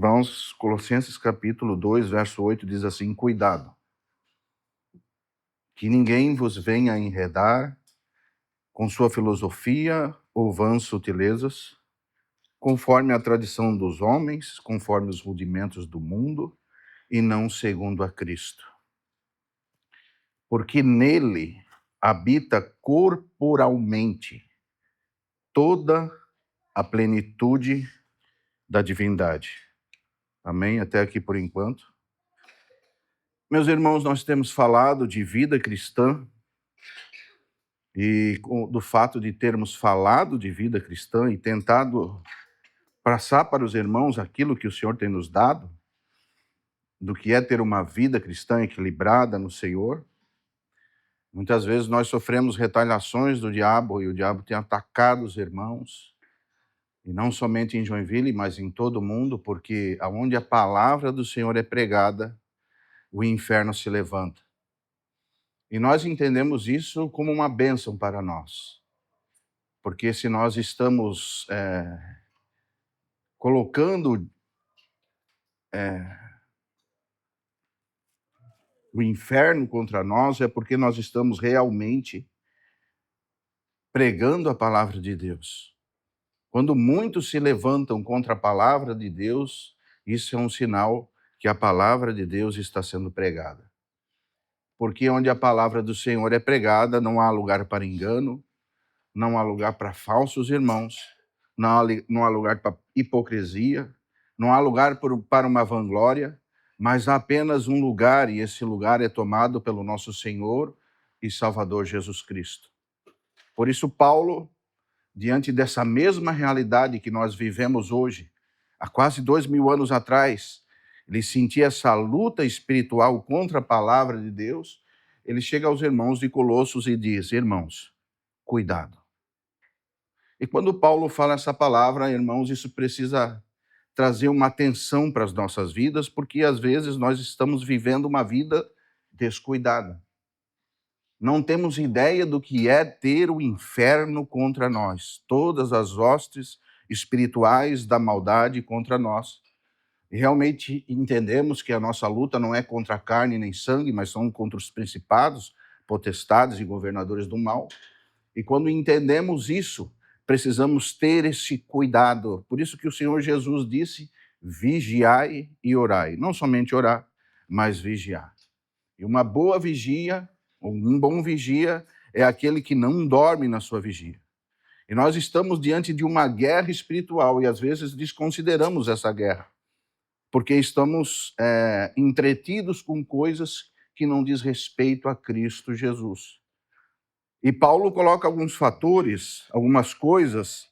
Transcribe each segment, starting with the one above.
Irmãos, Colossenses capítulo 2, verso 8 diz assim: cuidado, que ninguém vos venha enredar com sua filosofia ou vãs sutilezas, conforme a tradição dos homens, conforme os rudimentos do mundo, e não segundo a Cristo. Porque nele habita corporalmente toda a plenitude da divindade. Amém? Até aqui por enquanto. Meus irmãos, nós temos falado de vida cristã e do fato de termos falado de vida cristã e tentado passar para os irmãos aquilo que o Senhor tem nos dado, do que é ter uma vida cristã equilibrada no Senhor. Muitas vezes nós sofremos retaliações do diabo e o diabo tem atacado os irmãos, e não somente em Joinville, mas em todo o mundo, porque aonde a palavra do Senhor é pregada, o inferno se levanta. E nós entendemos isso como uma bênção para nós, porque se nós estamos colocando o inferno contra nós, é porque nós estamos realmente pregando a palavra de Deus. Quando muitos se levantam contra a palavra de Deus, isso é um sinal que a palavra de Deus está sendo pregada. Porque onde a palavra do Senhor é pregada, não há lugar para engano, não há lugar para falsos irmãos, não há lugar para hipocrisia, não há lugar para uma vanglória, mas há apenas um lugar, e esse lugar é tomado pelo nosso Senhor e Salvador Jesus Cristo. Por isso, Paulo, diante dessa mesma realidade que nós vivemos hoje, há quase 2000 anos atrás, ele sentia essa luta espiritual contra a palavra de Deus, ele chega aos irmãos de Colossos e diz: irmãos, cuidado. E quando Paulo fala essa palavra, irmãos, isso precisa trazer uma atenção para as nossas vidas, porque às vezes nós estamos vivendo uma vida descuidada. Não temos ideia do que é ter o inferno contra nós, todas as hostes espirituais da maldade contra nós. E realmente entendemos que a nossa luta não é contra a carne nem sangue, mas são contra os principados, potestades e governadores do mal. E quando entendemos isso, precisamos ter esse cuidado. Por isso que o Senhor Jesus disse: vigiai e orai. Não somente orar, mas vigiar. E uma boa vigia, ou um bom vigia, é aquele que não dorme na sua vigia. E nós estamos diante de uma guerra espiritual e às vezes desconsideramos essa guerra, porque estamos entretidos com coisas que não diz respeito a Cristo Jesus. E Paulo coloca alguns fatores, algumas coisas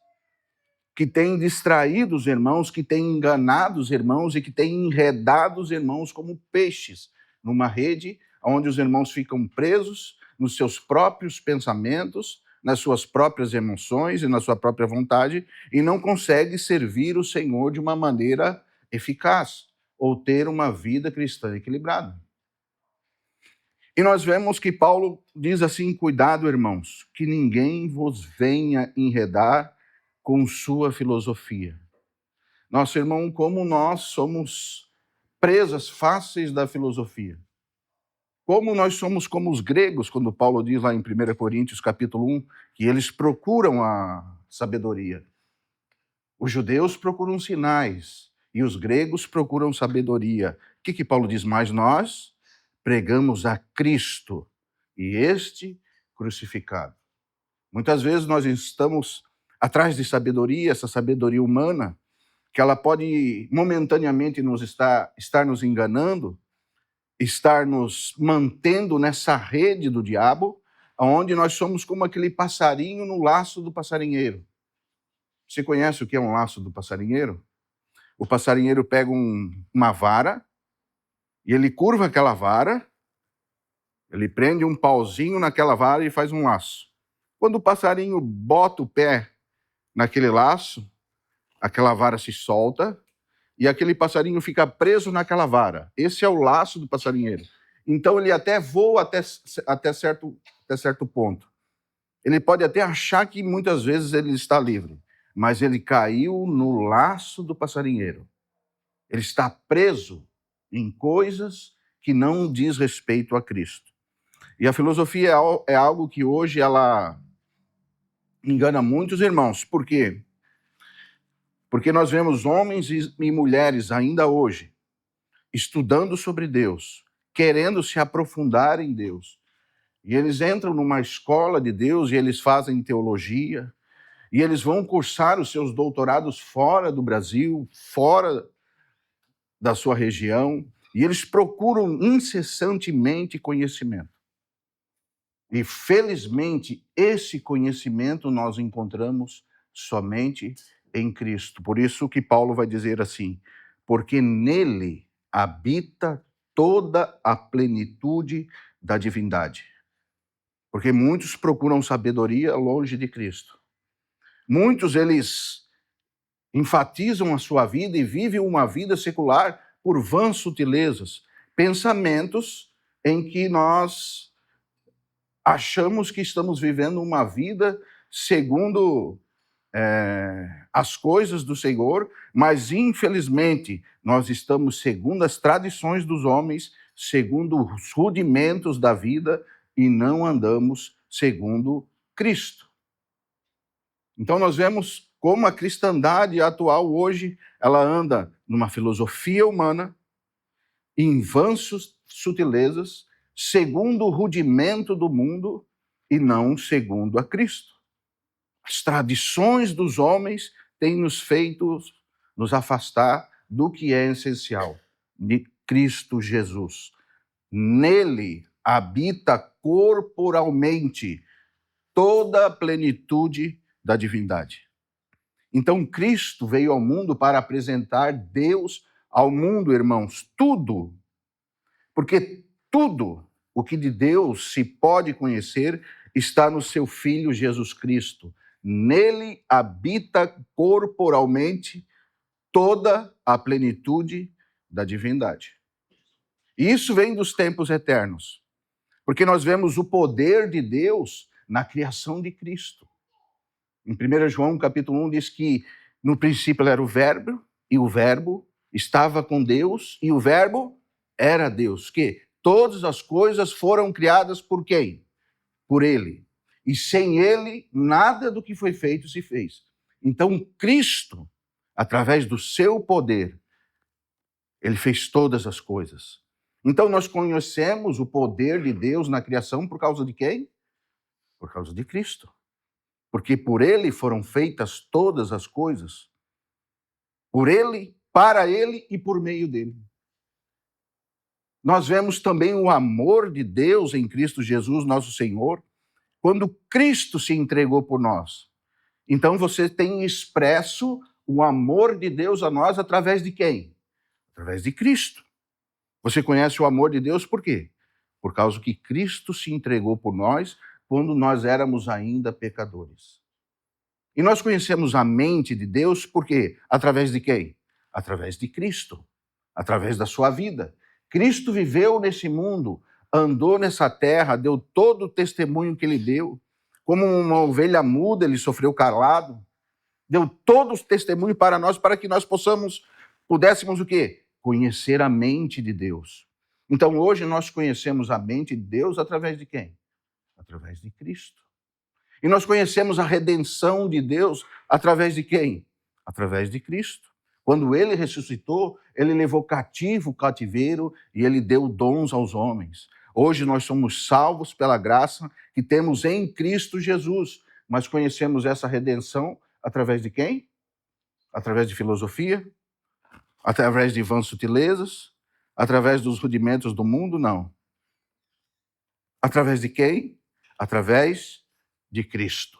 que têm distraído os irmãos, que têm enganado os irmãos e que têm enredado os irmãos como peixes numa rede, onde os irmãos ficam presos nos seus próprios pensamentos, nas suas próprias emoções e na sua própria vontade, e não conseguem servir o Senhor de uma maneira eficaz ou ter uma vida cristã equilibrada. E nós vemos que Paulo diz assim: cuidado, irmãos, que ninguém vos venha enredar com sua filosofia. Nosso irmão, como nós somos presas fáceis da filosofia. Como nós somos como os gregos, quando Paulo diz lá em 1 Coríntios capítulo 1, que eles procuram a sabedoria. Os judeus procuram sinais e os gregos procuram sabedoria. O que Paulo diz? Mas nós pregamos a Cristo e este crucificado. Muitas vezes nós estamos atrás de sabedoria, essa sabedoria humana, que ela pode momentaneamente estar nos enganando, estar nos mantendo nessa rede do diabo, onde nós somos como aquele passarinho no laço do passarinheiro. Você conhece o que é um laço do passarinheiro? O passarinheiro pega uma vara e ele curva aquela vara, ele prende um pauzinho naquela vara e faz um laço. Quando o passarinho bota o pé naquele laço, aquela vara se solta e aquele passarinho fica preso naquela vara. Esse é o laço do passarinheiro. Então ele até voa até certo ponto. Ele pode até achar que muitas vezes ele está livre, mas ele caiu no laço do passarinheiro. Ele está preso em coisas que não diz respeito a Cristo. E a filosofia é algo que hoje ela engana muitos irmãos. Por quê? Porque nós vemos homens e mulheres ainda hoje estudando sobre Deus, querendo se aprofundar em Deus. E eles entram numa escola de Deus e eles fazem teologia, e eles vão cursar os seus doutorados fora do Brasil, fora da sua região, e eles procuram incessantemente conhecimento. E, felizmente, esse conhecimento nós encontramos somente em Cristo. Por isso que Paulo vai dizer assim, porque nele habita toda a plenitude da divindade. Porque muitos procuram sabedoria longe de Cristo. Muitos, eles enfatizam a sua vida e vivem uma vida secular por vãs sutilezas, pensamentos em que nós achamos que estamos vivendo uma vida segundo as coisas do Senhor, mas infelizmente nós estamos segundo as tradições dos homens, segundo os rudimentos da vida e não andamos segundo Cristo. Então nós vemos como a cristandade atual hoje, ela anda numa filosofia humana, em vãs sutilezas, segundo o rudimento do mundo e não segundo a Cristo. As tradições dos homens têm nos feito nos afastar do que é essencial, de Cristo Jesus. Nele habita corporalmente toda a plenitude da divindade. Então, Cristo veio ao mundo para apresentar Deus ao mundo, irmãos, tudo. Porque tudo o que de Deus se pode conhecer está no seu Filho Jesus Cristo. Nele habita corporalmente toda a plenitude da divindade. E isso vem dos tempos eternos, porque nós vemos o poder de Deus na criação de Cristo. Em 1 João, capítulo 1, diz que no princípio era o Verbo, e o Verbo estava com Deus, e o Verbo era Deus. Que todas as coisas foram criadas por quem? Por Ele. E sem Ele, nada do que foi feito se fez. Então, Cristo, através do seu poder, Ele fez todas as coisas. Então, nós conhecemos o poder de Deus na criação por causa de quem? Por causa de Cristo. Porque por Ele foram feitas todas as coisas. Por Ele, para Ele e por meio dEle. Nós vemos também o amor de Deus em Cristo Jesus, nosso Senhor, quando Cristo se entregou por nós. Então você tem expresso o amor de Deus a nós através de quem? Através de Cristo. Você conhece o amor de Deus por quê? Por causa que Cristo se entregou por nós quando nós éramos ainda pecadores. E nós conhecemos a mente de Deus por quê? Através de quem? Através de Cristo, através da sua vida. Cristo viveu nesse mundo, andou nessa terra, deu todo o testemunho que ele deu. Como uma ovelha muda, ele sofreu calado. Deu todo o testemunho para nós, para que nós pudéssemos o quê? Conhecer a mente de Deus. Então hoje nós conhecemos a mente de Deus através de quem? Através de Cristo. E nós conhecemos a redenção de Deus através de quem? Através de Cristo. Quando ele ressuscitou, ele levou cativo o cativeiro e ele deu dons aos homens. Hoje nós somos salvos pela graça que temos em Cristo Jesus. Mas conhecemos essa redenção através de quem? Através de filosofia? Através de vãs sutilezas? Através dos rudimentos do mundo? Não. Através de quem? Através de Cristo.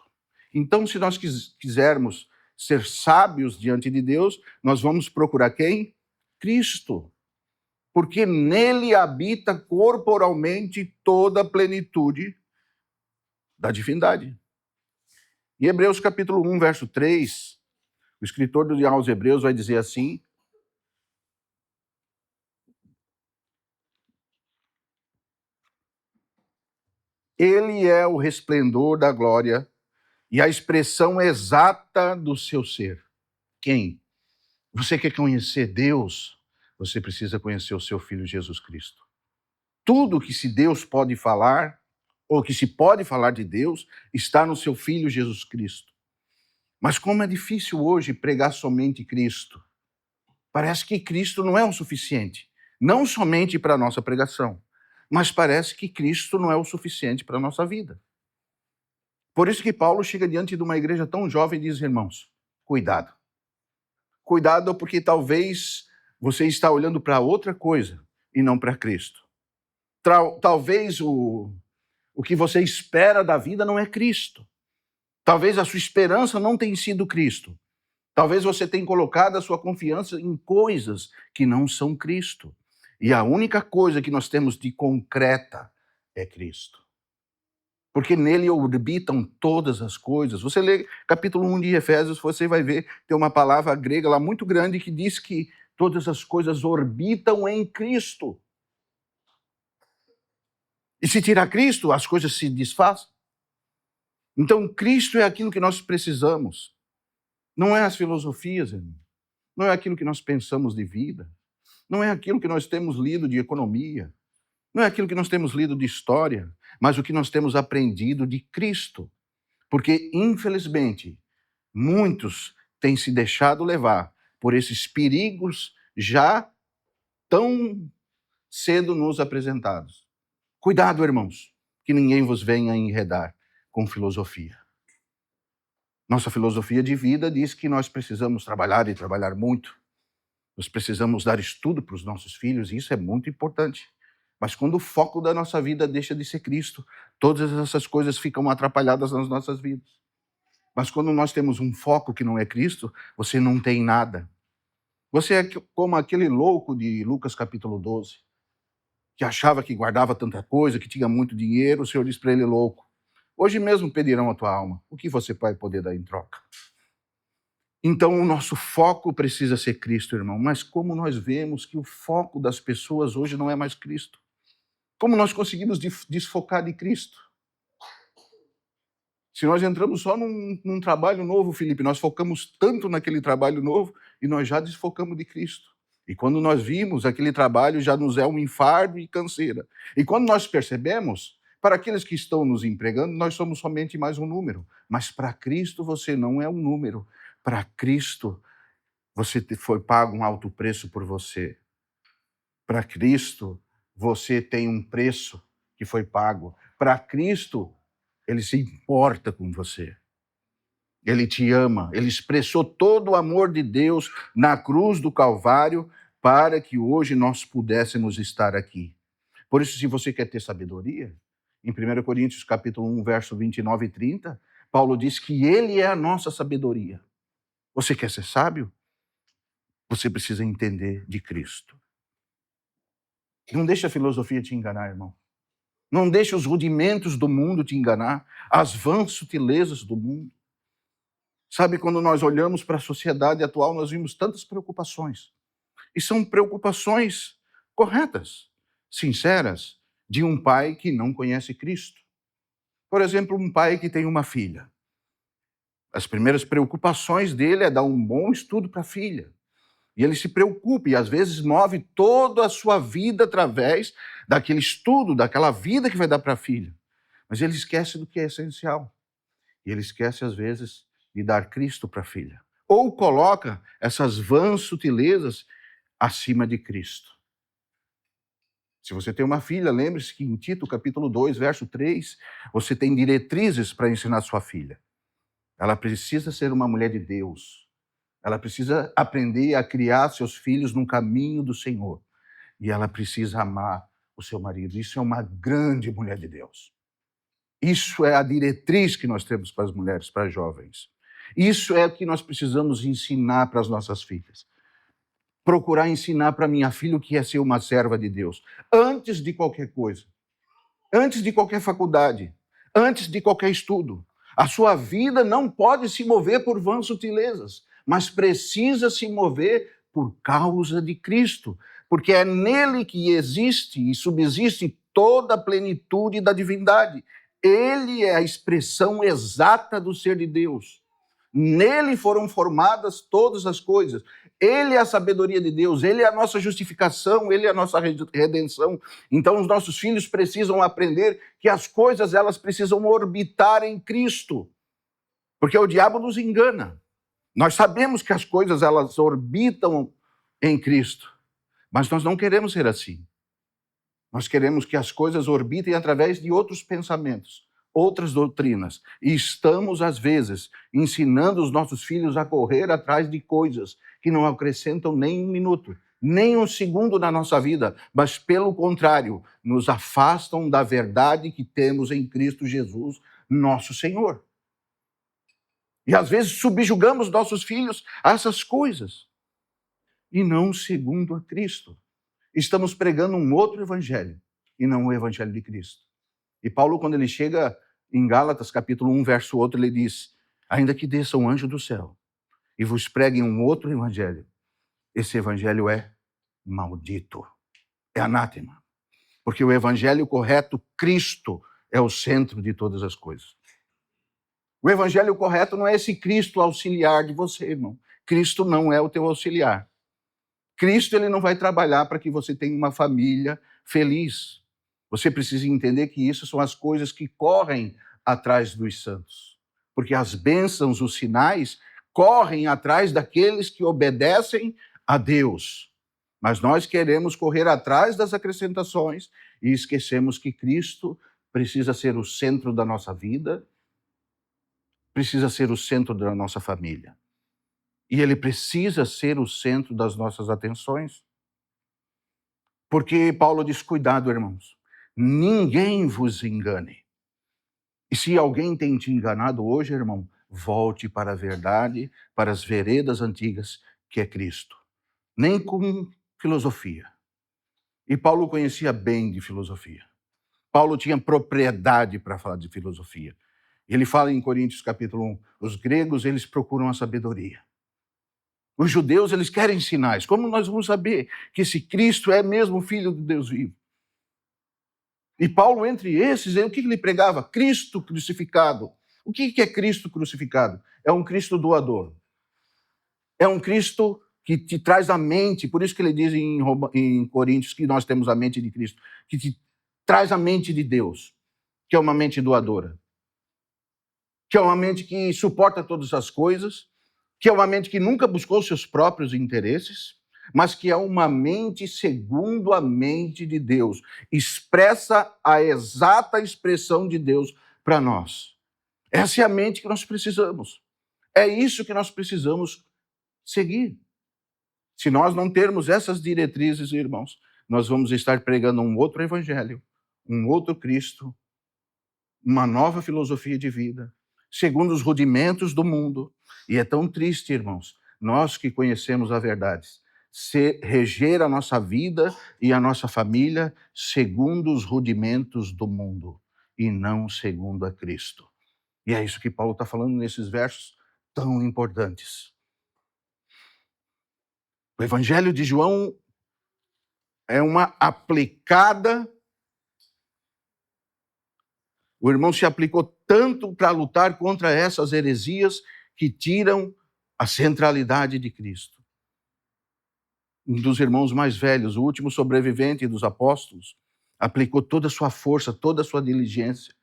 Então, se nós quisermos ser sábios diante de Deus, nós vamos procurar quem? Cristo. Porque nele habita corporalmente toda a plenitude da divindade. Em Hebreus capítulo 1, verso 3, o escritor aos Hebreus vai dizer assim: Ele é o resplendor da glória e a expressão exata do seu ser. Quem? Você quer conhecer Deus? você precisa conhecer o seu Filho Jesus Cristo. Tudo que se Deus pode falar, ou que se pode falar de Deus, está no seu Filho Jesus Cristo. Mas como é difícil hoje pregar somente Cristo. Parece que Cristo não é o suficiente, não somente para a nossa pregação, mas parece que Cristo não é o suficiente para a nossa vida. Por isso que Paulo chega diante de uma igreja tão jovem e diz, irmãos, cuidado. Cuidado porque talvez você está olhando para outra coisa e não para Cristo. Talvez o que você espera da vida não é Cristo. Talvez a sua esperança não tenha sido Cristo. Talvez você tenha colocado a sua confiança em coisas que não são Cristo. E a única coisa que nós temos de concreta é Cristo. Porque nele orbitam todas as coisas. Você lê capítulo 1 de Efésios, você vai ver, tem uma palavra grega lá muito grande que diz que todas as coisas orbitam em Cristo. E se tirar Cristo, as coisas se desfazem. Então, Cristo é aquilo que nós precisamos. Não é as filosofias, irmão. Não é aquilo que nós pensamos de vida. Não é aquilo que nós temos lido de economia. Não é aquilo que nós temos lido de história, mas o que nós temos aprendido de Cristo. Porque, infelizmente, muitos têm se deixado levar por esses perigos já tão cedo nos apresentados. Cuidado, irmãos, que ninguém vos venha enredar com filosofia. Nossa filosofia de vida diz que nós precisamos trabalhar e trabalhar muito. Nós precisamos dar estudo para os nossos filhos, e isso é muito importante. Mas quando o foco da nossa vida deixa de ser Cristo, todas essas coisas ficam atrapalhadas nas nossas vidas. Mas quando nós temos um foco que não é Cristo, você não tem nada. Você é como aquele louco de Lucas capítulo 12, que achava que guardava tanta coisa, que tinha muito dinheiro. O Senhor diz para ele, louco, hoje mesmo pedirão a tua alma. O que você vai poder dar em troca? Então, o nosso foco precisa ser Cristo, irmão. Mas como nós vemos que o foco das pessoas hoje não é mais Cristo? Como nós conseguimos desfocar de Cristo? Se nós entramos só num trabalho novo, Felipe, nós focamos tanto naquele trabalho novo e nós já desfocamos de Cristo. E quando nós vimos, aquele trabalho já nos é um enfardo e canseira. E quando nós percebemos, para aqueles que estão nos empregando, nós somos somente mais um número. Mas para Cristo você não é um número. Para Cristo você foi pago um alto preço por você. Para Cristo você tem um preço que foi pago. Para Cristo ele se importa com você. Ele te ama. Ele expressou todo o amor de Deus na cruz do Calvário para que hoje nós pudéssemos estar aqui. Por isso, se você quer ter sabedoria, em 1 Coríntios capítulo 1, verso 29 e 30, Paulo diz que ele é a nossa sabedoria. Você quer ser sábio? Você precisa entender de Cristo. Não deixe a filosofia te enganar, irmão. Não deixe os rudimentos do mundo te enganar, as vãs sutilezas do mundo. Sabe, quando nós olhamos para a sociedade atual, nós vimos tantas preocupações. E são preocupações corretas, sinceras, de um pai que não conhece Cristo. Por exemplo, um pai que tem uma filha. As primeiras preocupações dele é dar um bom estudo para a filha. E ele se preocupa e às vezes move toda a sua vida através daquele estudo, daquela vida que vai dar para a filha. Mas ele esquece do que é essencial. E ele esquece, às vezes, de dar Cristo para a filha. Ou coloca essas vãs sutilezas acima de Cristo. Se você tem uma filha, lembre-se que em Tito, capítulo 2, verso 3, você tem diretrizes para ensinar sua filha. Ela precisa ser uma mulher de Deus. Ela precisa aprender a criar seus filhos no caminho do Senhor. E ela precisa amar o seu marido. Isso é uma grande mulher de Deus. Isso é a diretriz que nós temos para as mulheres, para as jovens. Isso é o que nós precisamos ensinar para as nossas filhas. Procurar ensinar para minha filha o que é ser uma serva de Deus. Antes de qualquer coisa. Antes de qualquer faculdade. Antes de qualquer estudo. A sua vida não pode se mover por vãs sutilezas, mas precisa se mover por causa de Cristo. Porque é nele que existe e subsiste toda a plenitude da divindade. Ele é a expressão exata do ser de Deus. Nele foram formadas todas as coisas. Ele é a sabedoria de Deus, Ele é a nossa justificação, Ele é a nossa redenção. Então os nossos filhos precisam aprender que as coisas elas precisam orbitar em Cristo, porque o diabo nos engana. Nós sabemos que as coisas elas orbitam em Cristo, mas nós não queremos ser assim. Nós queremos que as coisas orbitem através de outros pensamentos, outras doutrinas. E estamos, às vezes, ensinando os nossos filhos a correr atrás de coisas que não acrescentam nem um minuto, nem um segundo na nossa vida, mas, pelo contrário, nos afastam da verdade que temos em Cristo Jesus, nosso Senhor. E, às vezes, subjugamos nossos filhos a essas coisas, e não segundo a Cristo. Estamos pregando um outro evangelho, e não o evangelho de Cristo. E Paulo, quando ele chega em Gálatas, capítulo 1, verso 8, ele diz: ainda que desça um anjo do céu e vos pregue um outro evangelho, esse evangelho é maldito, é anátema. Porque o evangelho correto, Cristo, é o centro de todas as coisas. O evangelho correto não é esse Cristo auxiliar de você, irmão. Cristo não é o teu auxiliar. Cristo ele não vai trabalhar para que você tenha uma família feliz. Você precisa entender que isso são as coisas que correm atrás dos santos. Porque as bênçãos, os sinais, correm atrás daqueles que obedecem a Deus. Mas nós queremos correr atrás das acrescentações e esquecemos que Cristo precisa ser o centro da nossa vida, precisa ser o centro da nossa família. E ele precisa ser o centro das nossas atenções. Porque Paulo diz: cuidado, irmãos, ninguém vos engane. E se alguém tem te enganado hoje, irmão, volte para a verdade, para as veredas antigas, que é Cristo. Nem com filosofia. E Paulo conhecia bem de filosofia. Paulo tinha propriedade para falar de filosofia. Ele fala em Coríntios capítulo 1, os gregos, eles procuram a sabedoria. Os judeus, eles querem sinais. Como nós vamos saber que esse Cristo é mesmo o Filho de Deus vivo? E Paulo, entre esses, o que ele pregava? Cristo crucificado. O que é Cristo crucificado? É um Cristo doador. É um Cristo que te traz a mente, por isso que ele diz em Coríntios que nós temos a mente de Cristo, que te traz a mente de Deus, que é uma mente doadora, que é uma mente que suporta todas as coisas, que é uma mente que nunca buscou seus próprios interesses, mas que é uma mente segundo a mente de Deus, expressa a exata expressão de Deus para nós. Essa é a mente que nós precisamos. É isso que nós precisamos seguir. Se nós não termos essas diretrizes, irmãos, nós vamos estar pregando um outro evangelho, um outro Cristo, uma nova filosofia de vida, segundo os rudimentos do mundo. E é tão triste, irmãos, nós que conhecemos a verdade, reger a nossa vida e a nossa família segundo os rudimentos do mundo e não segundo a Cristo. E é isso que Paulo está falando nesses versos tão importantes. O Evangelho de João é uma aplicada. O irmão se aplicou tanto para lutar contra essas heresias que tiram a centralidade de Cristo. Um dos irmãos mais velhos, o último sobrevivente dos apóstolos, aplicou toda a sua força, toda a sua diligência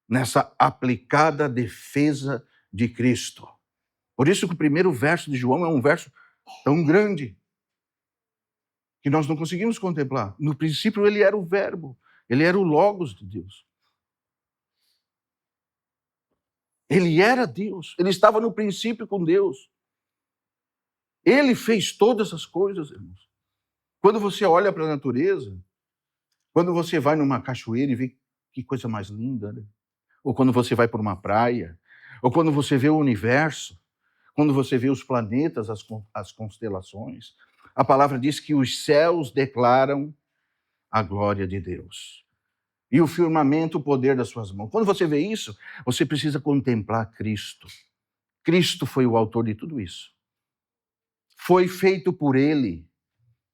nessa aplicada defesa de Cristo. Por isso que o primeiro verso de João é um verso tão grande que nós não conseguimos contemplar. No princípio ele era o verbo, ele era o logos de Deus. Ele era Deus, ele estava no princípio com Deus. Ele fez todas as coisas, irmãos. Quando você olha para a natureza, quando você vai numa cachoeira e vê que coisa mais linda, né? Ou quando você vai por uma praia, ou quando você vê o universo, quando você vê os planetas, as constelações, a palavra diz que os céus declaram a glória de Deus. E o firmamento, o poder das suas mãos. Quando você vê isso, você precisa contemplar Cristo. Cristo foi o autor de tudo isso. Foi feito por Ele,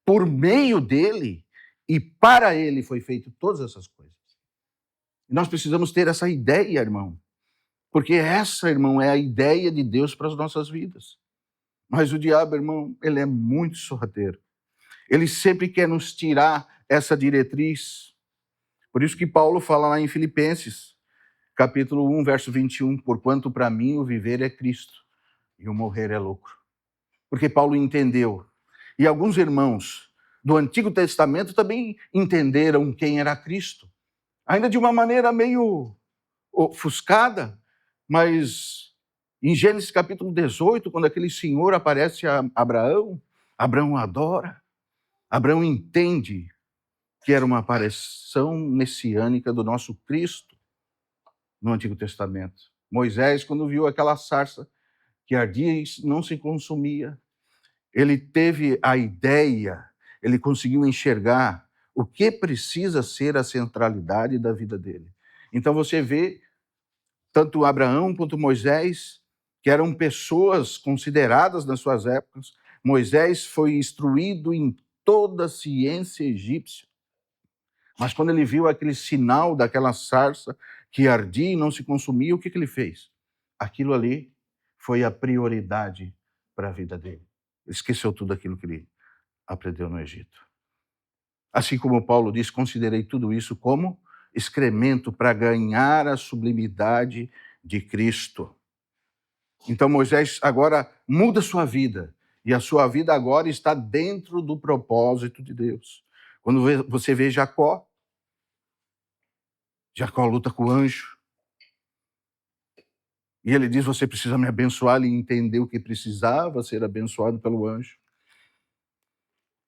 por meio dEle, e para Ele foi feito todas essas coisas. E nós precisamos ter essa ideia, irmão. Porque essa, irmão, é a ideia de Deus para as nossas vidas. Mas o diabo, irmão, ele é muito sorrateiro. Ele sempre quer nos tirar essa diretriz. Por isso que Paulo fala lá em Filipenses, capítulo 1, verso 21, porquanto para mim o viver é Cristo e o morrer é lucro. Porque Paulo entendeu. E alguns irmãos do Antigo Testamento também entenderam quem era Cristo. Ainda de uma maneira meio ofuscada, mas em Gênesis capítulo 18, quando aquele senhor aparece a Abraão, Abraão adora, Abraão entende que era uma aparição messiânica do nosso Cristo no Antigo Testamento. Moisés, quando viu aquela sarça que ardia e não se consumia, ele teve a ideia, ele conseguiu enxergar o que precisa ser a centralidade da vida dele. Então você vê tanto Abraão quanto Moisés, que eram pessoas consideradas nas suas épocas. Moisés foi instruído em toda a ciência egípcia. Mas quando ele viu aquele sinal daquela sarça que ardia e não se consumia, o que ele fez? Aquilo ali foi a prioridade para a vida dele. Ele esqueceu tudo aquilo que ele aprendeu no Egito. Assim como Paulo diz, considerei tudo isso como excremento para ganhar a sublimidade de Cristo. Então Moisés agora muda sua vida, e a sua vida agora está dentro do propósito de Deus. Quando você vê Jacó luta com o anjo, e ele diz, você precisa me abençoar, ele entendeu que precisava ser abençoado pelo anjo.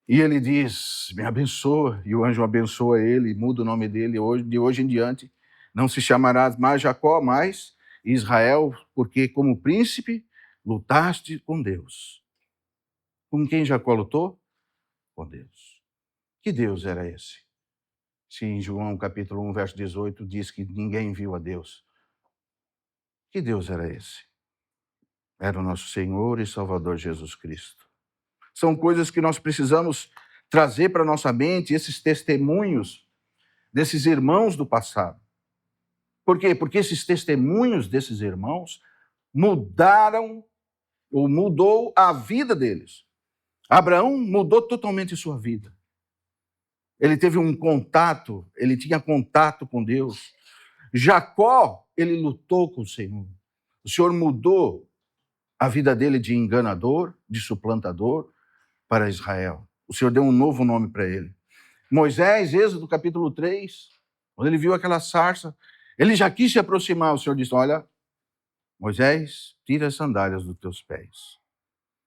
E ele diz, me abençoa, e o anjo abençoa ele, muda o nome dele, de hoje em diante, não se chamarás mais Jacó, mas Israel, porque como príncipe lutaste com Deus. Com quem Jacó lutou? Com Deus. Que Deus era esse? Se em João capítulo 1, verso 18, diz que ninguém viu a Deus. Que Deus era esse? Era o nosso Senhor e Salvador Jesus Cristo. São coisas que nós precisamos trazer para a nossa mente, esses testemunhos desses irmãos do passado. Por quê? Porque esses testemunhos desses irmãos mudaram, ou mudou a vida deles. Abraão mudou totalmente sua vida. Ele teve um contato, ele tinha contato com Deus. Jacó, ele lutou com o Senhor. O Senhor mudou a vida dele de enganador, de suplantador, para Israel. O Senhor deu um novo nome para ele. Moisés, Êxodo capítulo 3, quando ele viu aquela sarça, ele já quis se aproximar. O Senhor disse, olha, Moisés, tira as sandálias dos teus pés,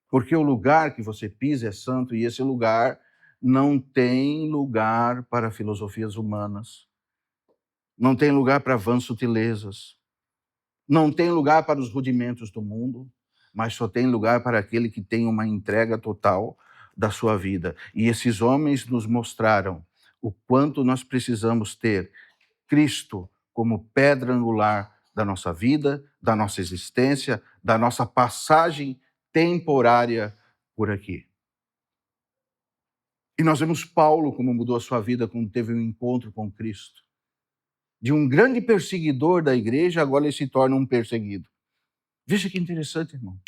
porque o lugar que você pisa é santo, e esse lugar não tem lugar para filosofias humanas, não tem lugar para vãs sutilezas, não tem lugar para os rudimentos do mundo, mas só tem lugar para aquele que tem uma entrega total da sua vida. E esses homens nos mostraram o quanto nós precisamos ter Cristo como pedra angular da nossa vida, da nossa existência, da nossa passagem temporária por aqui. E nós vemos Paulo como mudou a sua vida quando teve um encontro com Cristo. De um grande perseguidor da igreja, agora ele se torna um perseguido. Veja que interessante, irmão.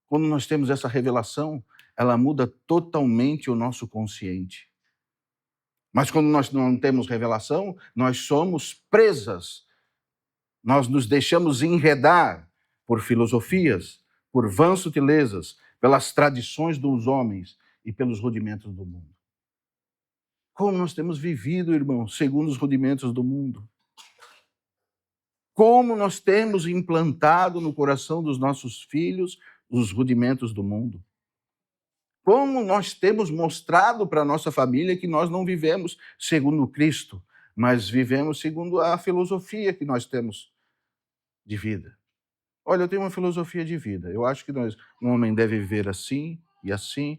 Quando nós temos essa revelação, ela muda totalmente o nosso consciente. Mas quando nós não temos revelação, nós somos presas. Nós nos deixamos enredar por filosofias, por vãs sutilezas, pelas tradições dos homens e pelos rudimentos do mundo. Como nós temos vivido, irmão, segundo os rudimentos do mundo. Como nós temos implantado no coração dos nossos filhos os rudimentos do mundo. Como nós temos mostrado para a nossa família que nós não vivemos segundo Cristo, mas vivemos segundo a filosofia que nós temos de vida. Olha, eu tenho uma filosofia de vida. Eu acho que um homem deve viver assim e assim,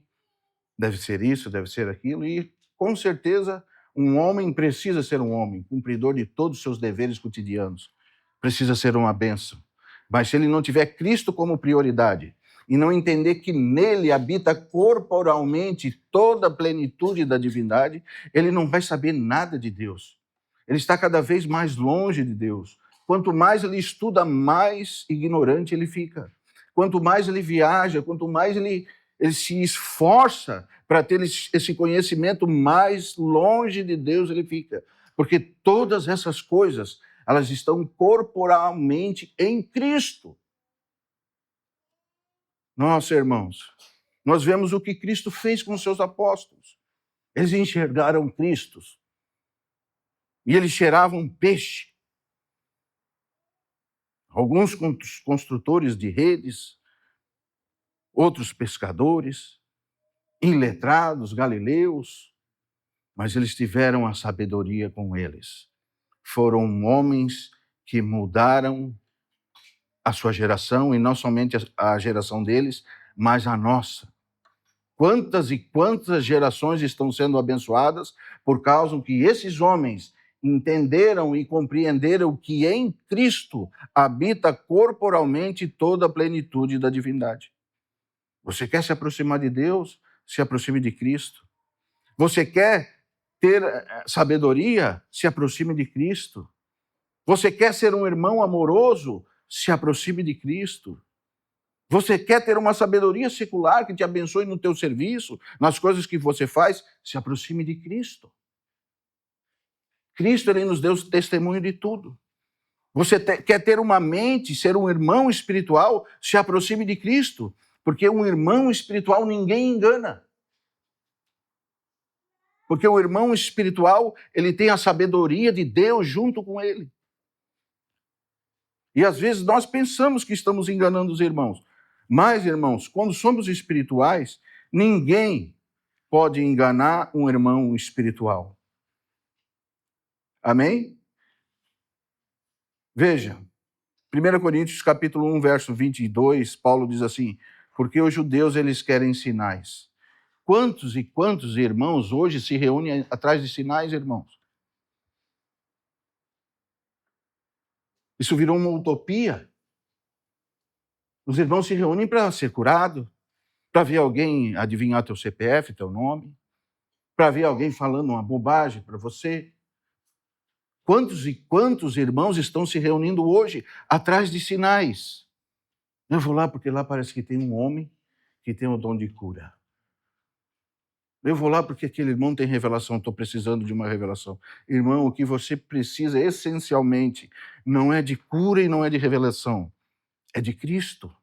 deve ser isso, deve ser aquilo, e com certeza um homem precisa ser um homem, cumpridor de todos os seus deveres cotidianos. Precisa ser uma bênção. Mas se ele não tiver Cristo como prioridade, e não entender que nele habita corporalmente toda a plenitude da divindade, ele não vai saber nada de Deus. Ele está cada vez mais longe de Deus. Quanto mais ele estuda, mais ignorante ele fica. quanto mais ele viaja, quanto mais ele se esforça para ter esse conhecimento, mais longe de Deus ele fica. Porque todas essas coisas, elas estão corporalmente em Cristo. Nossa, irmãos, nós vemos o que Cristo fez com os seus apóstolos. Eles enxergaram Cristo e eles cheiravam peixe. Alguns construtores de redes, outros pescadores, iletrados, galileus, mas eles tiveram a sabedoria com eles. Foram homens que mudaram a sua geração, e não somente a geração deles, mas a nossa. Quantas e quantas gerações estão sendo abençoadas por causa que esses homens entenderam e compreenderam que em Cristo habita corporalmente toda a plenitude da divindade. Você quer se aproximar de Deus? Se aproxime de Cristo. Você quer ter sabedoria? Se aproxime de Cristo. Você quer ser um irmão amoroso? Se aproxime de Cristo. Você quer ter uma sabedoria secular que te abençoe no teu serviço, nas coisas que você faz? Se aproxime de Cristo. Cristo, ele nos deu testemunho de tudo. Você quer ter uma mente, ser um irmão espiritual? Se aproxime de Cristo. Porque um irmão espiritual ninguém engana. Porque o irmão espiritual, ele tem a sabedoria de Deus junto com ele. E às vezes nós pensamos que estamos enganando os irmãos. Mas, irmãos, quando somos espirituais, ninguém pode enganar um irmão espiritual. Amém? Veja, 1 Coríntios capítulo 1, verso 22, Paulo diz assim: porque os judeus, eles querem sinais. Quantos e quantos irmãos hoje se reúnem atrás de sinais, irmãos? Isso virou uma utopia. Os irmãos se reúnem para ser curado, para ver alguém adivinhar teu CPF, teu nome, para ver alguém falando uma bobagem para você. Quantos e quantos irmãos estão se reunindo hoje atrás de sinais? Eu vou lá porque lá parece que tem um homem que tem o dom de cura. Eu vou lá porque aquele irmão tem revelação, estou precisando de uma revelação. Irmão, o que você precisa essencialmente não é de cura e não é de revelação, é de Cristo.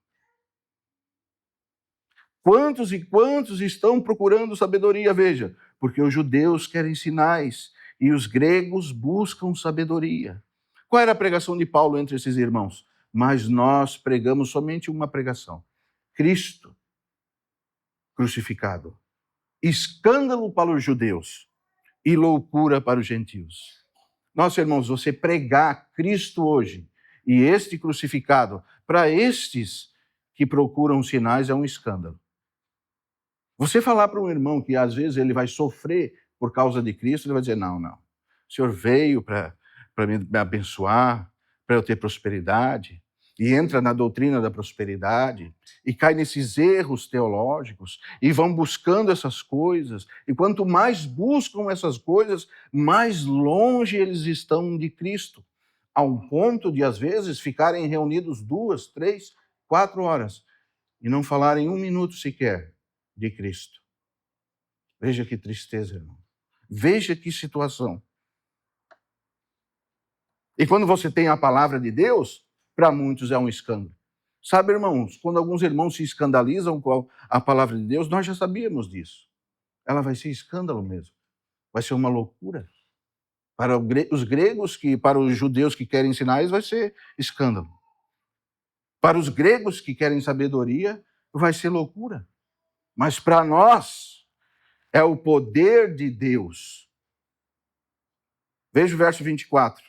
Quantos e quantos estão procurando sabedoria? Veja, porque os judeus querem sinais e os gregos buscam sabedoria. Qual era a pregação de Paulo entre esses irmãos? Mas nós pregamos somente uma pregação: Cristo crucificado. Escândalo para os judeus e loucura para os gentios. Nossa, irmãos, você pregar Cristo hoje e este crucificado para estes que procuram sinais é um escândalo. Você falar para um irmão que às vezes ele vai sofrer por causa de Cristo, ele vai dizer: não, o Senhor veio para me abençoar, para eu ter prosperidade, e entra na doutrina da prosperidade, e cai nesses erros teológicos, e vão buscando essas coisas, e quanto mais buscam essas coisas, mais longe eles estão de Cristo, a um ponto de, às vezes, ficarem reunidos 2, 3, 4 horas, e não falarem 1 minuto sequer de Cristo. Veja que tristeza, irmão. Veja que situação. E quando você tem a palavra de Deus, para muitos é um escândalo. Sabe, irmãos, quando alguns irmãos se escandalizam com a palavra de Deus, nós já sabíamos disso. Ela vai ser escândalo mesmo. Vai ser uma loucura. Para os gregos, para os judeus que querem sinais, vai ser escândalo. Para os gregos que querem sabedoria, vai ser loucura. Mas para nós, é o poder de Deus. Veja o verso 24.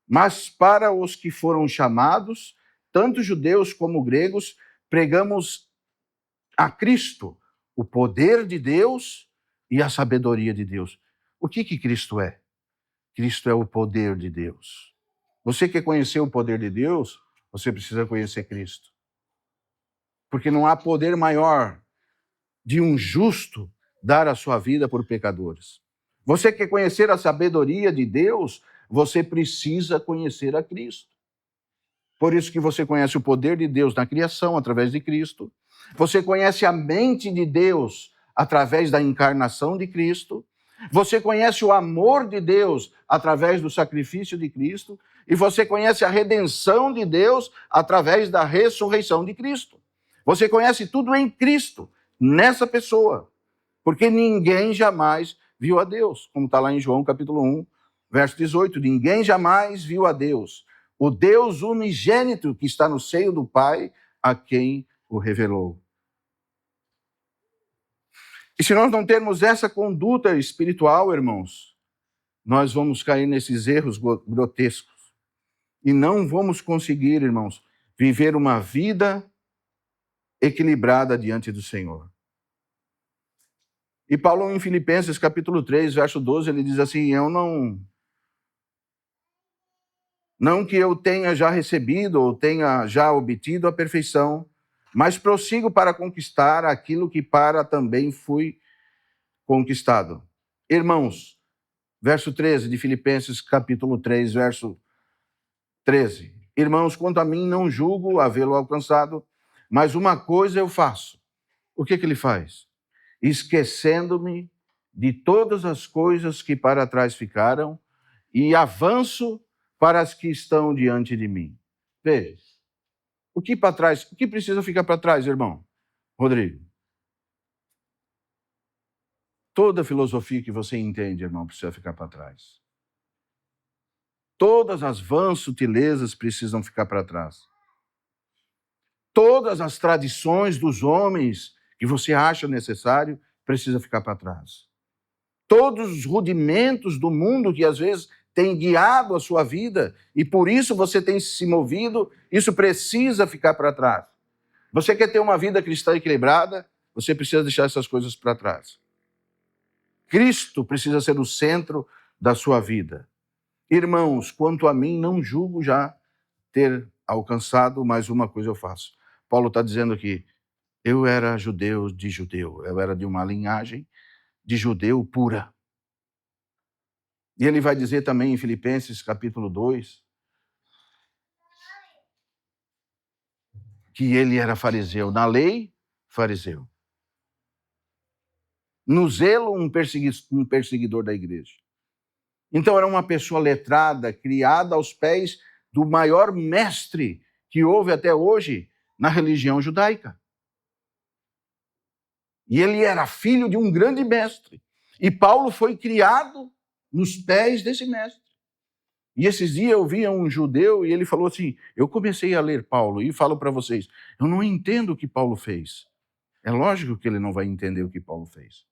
Mas para os que foram chamados, tanto judeus como gregos, pregamos a Cristo, o poder de Deus e a sabedoria de Deus. O que Cristo é? Cristo é o poder de Deus. Você quer conhecer o poder de Deus? Você precisa conhecer Cristo. Porque não há poder maior de um justo dar a sua vida por pecadores. Você quer conhecer a sabedoria de Deus? Você precisa conhecer a Cristo. Por isso que você conhece o poder de Deus na criação através de Cristo. Você conhece a mente de Deus através da encarnação de Cristo. Você conhece o amor de Deus através do sacrifício de Cristo. E você conhece a redenção de Deus através da ressurreição de Cristo. Você conhece tudo em Cristo, nessa pessoa. Porque ninguém jamais viu a Deus. Como está lá em João capítulo 1, verso 18. Ninguém jamais viu a Deus. O Deus unigênito que está no seio do Pai, a quem o revelou. E se nós não termos essa conduta espiritual, irmãos, nós vamos cair nesses erros grotescos. E não vamos conseguir, irmãos, viver uma vida equilibrada diante do Senhor. E Paulo, em Filipenses capítulo 3, verso 12, ele diz assim, não que eu tenha já recebido ou tenha já obtido a perfeição, mas prossigo para conquistar aquilo que para também fui conquistado. Irmãos, verso 13 de Filipenses capítulo 3, verso 13. Irmãos, quanto a mim, não julgo havê-lo alcançado, mas uma coisa eu faço. O que ele faz? Esquecendo-me de todas as coisas que para trás ficaram e avanço para as que estão diante de mim. Veja, o que para trás, o que precisa ficar para trás, irmão? Rodrigo. Toda filosofia que você entende, irmão, precisa ficar para trás. Todas as vãs sutilezas precisam ficar para trás. Todas as tradições dos homens que você acha necessário precisa ficar para trás. Todos os rudimentos do mundo que às vezes tem guiado a sua vida e por isso você tem se movido, isso precisa ficar para trás. Você quer ter uma vida cristã equilibrada, você precisa deixar essas coisas para trás. Cristo precisa ser o centro da sua vida. Irmãos, quanto a mim, não julgo já ter alcançado, mas uma coisa eu faço. Paulo está dizendo aqui, eu era judeu de judeu, eu era de uma linhagem de judeu pura. E ele vai dizer também em Filipenses capítulo 2, que ele era fariseu. Na lei, fariseu. No zelo, um perseguidor da igreja. Então era uma pessoa letrada, criada aos pés do maior mestre que houve até hoje na religião judaica. E ele era filho de um grande mestre. E Paulo foi criado nos pés desse mestre. E esses dias eu via um judeu e ele falou assim, eu comecei a ler Paulo e falo para vocês, eu não entendo o que Paulo fez. É lógico que ele não vai entender o que Paulo fez.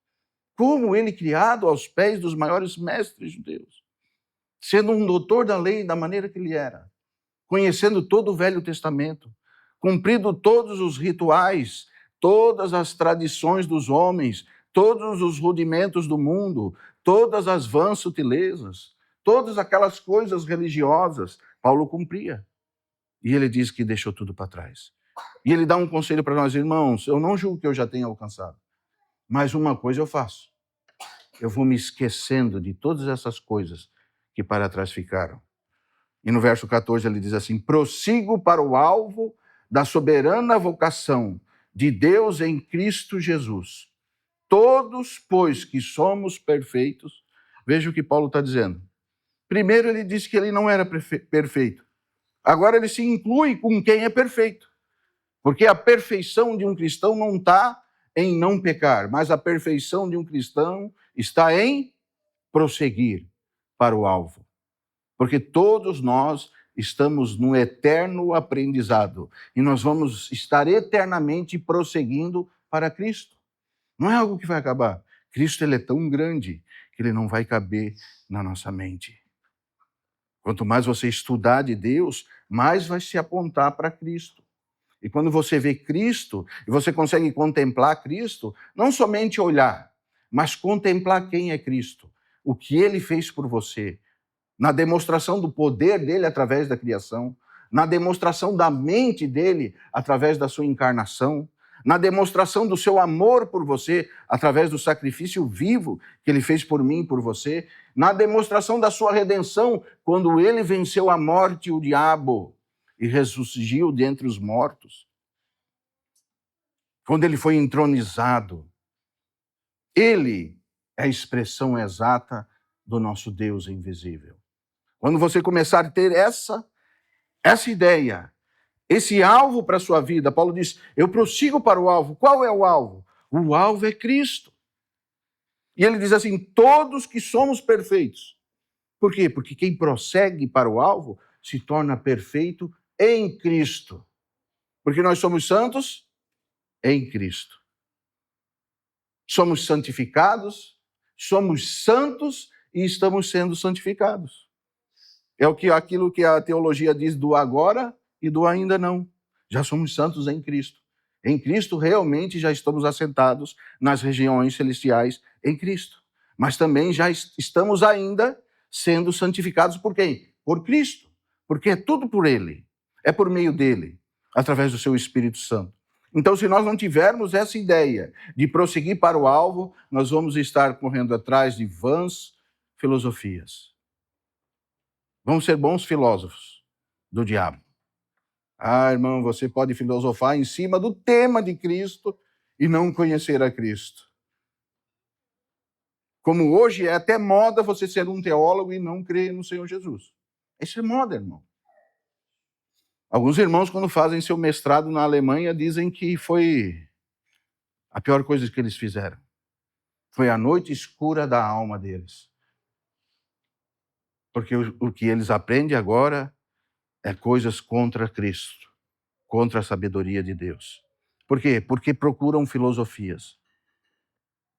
Como ele criado aos pés dos maiores mestres judeus, sendo um doutor da lei da maneira que ele era, conhecendo todo o Velho Testamento, cumprindo todos os rituais, todas as tradições dos homens, todos os rudimentos do mundo, todas as vãs sutilezas, todas aquelas coisas religiosas, Paulo cumpria. E ele diz que deixou tudo para trás. E ele dá um conselho para nós, irmãos, eu não julgo que eu já tenha alcançado, mas uma coisa eu faço. Eu vou me esquecendo de todas essas coisas que para trás ficaram. E no verso 14 ele diz assim, prossigo para o alvo da soberana vocação de Deus em Cristo Jesus. Todos, pois, que somos perfeitos, veja o que Paulo está dizendo. Primeiro ele disse que ele não era perfeito. Agora ele se inclui com quem é perfeito. Porque a perfeição de um cristão não está em não pecar, mas a perfeição de um cristão está em prosseguir para o alvo. Porque todos nós estamos no eterno aprendizado e nós vamos estar eternamente prosseguindo para Cristo. Não é algo que vai acabar. Cristo ele é tão grande que ele não vai caber na nossa mente. Quanto mais você estudar de Deus, mais vai se apontar para Cristo. E quando você vê Cristo, e você consegue contemplar Cristo, não somente olhar, mas contemplar quem é Cristo, o que ele fez por você, na demonstração do poder dele através da criação, na demonstração da mente dele através da sua encarnação, na demonstração do seu amor por você através do sacrifício vivo que ele fez por mim e por você, na demonstração da sua redenção quando ele venceu a morte e o diabo, e ressurgiu dentre os mortos, quando ele foi entronizado, ele é a expressão exata do nosso Deus invisível. Quando você começar a ter essa ideia, esse alvo para a sua vida, Paulo diz, eu prossigo para o alvo. Qual é o alvo? O alvo é Cristo. E ele diz assim, todos que somos perfeitos. Por quê? Porque quem prossegue para o alvo se torna perfeito em Cristo. Porque nós somos santos em Cristo. Somos santificados, somos santos e estamos sendo santificados. É aquilo que a teologia diz do agora e do ainda não. Já somos santos em Cristo. Em Cristo realmente já estamos assentados nas regiões celestiais em Cristo. Mas também já estamos ainda sendo santificados por quem? Por Cristo. Porque é tudo por Ele. É por meio dEle, através do seu Espírito Santo. Então, se nós não tivermos essa ideia de prosseguir para o alvo, nós vamos estar correndo atrás de vãs filosofias. Vamos ser bons filósofos do diabo. Ah, irmão, você pode filosofar em cima do tema de Cristo e não conhecer a Cristo. Como hoje é até moda você ser um teólogo e não crer no Senhor Jesus. Isso é moda, irmão. Alguns irmãos, quando fazem seu mestrado na Alemanha, dizem que foi a pior coisa que eles fizeram. Foi a noite escura da alma deles. Porque o que eles aprendem agora é coisas contra Cristo, contra a sabedoria de Deus. Por quê? Porque procuram filosofias.